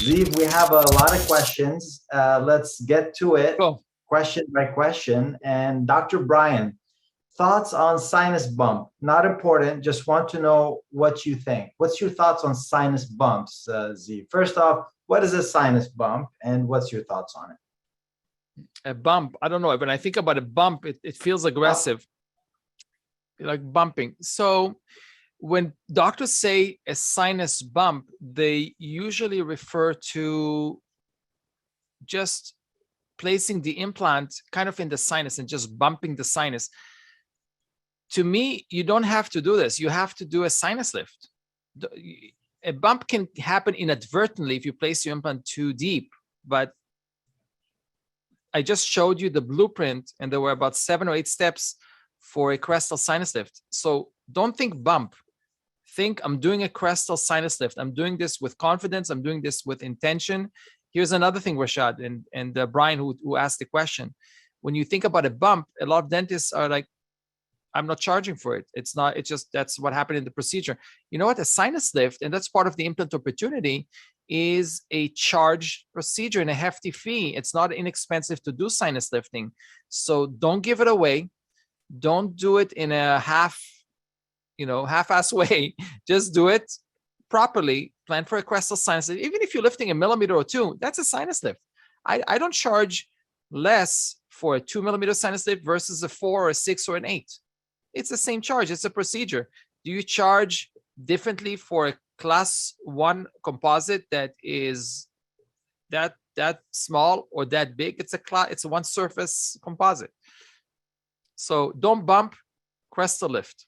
Zeev, we have a lot of questions. Let's get to it, Go. question by question. And Dr. Brian, thoughts on sinus bump? Not important, just want to know what you think. What's your thoughts on sinus bumps, Zeev? First off, what is a sinus bump and what's your thoughts on it? A bump, I don't know. When I think about a bump, it feels aggressive, like bumping. So when doctors say a sinus bump, they usually refer to just placing the implant kind of in the sinus and just bumping the sinus. To me, you don't have to do this. You have to do a sinus lift. A bump can happen inadvertently if you place your implant too deep, but I just showed you the blueprint and there were about 7 or 8 steps for a crestal sinus lift. So don't think bump. Think I'm doing a crestal sinus lift. I'm doing this with confidence. I'm doing this with intention. Here's another thing, Rashad and Brian, who asked the question. When you think about a bump, a lot of dentists are like, I'm not charging for it. It's not, it's just, that's what happened in the procedure. You know what? A sinus lift, and that's part of the implant opportunity, is a charged procedure and a hefty fee. It's not inexpensive to do sinus lifting. So don't give it away. Don't do it in a half-ass way. Just do it properly. Plan for a crestal sinus lift. Even if you're lifting a millimeter or 2, that's a sinus lift. I don't charge less for a 2 millimeter sinus lift versus a 4 or a 6 or an 8. It's the same charge. It's a procedure. Do you charge differently for a class 1 composite that is that small or that big? It's a one surface composite. So don't bump, crestal lift.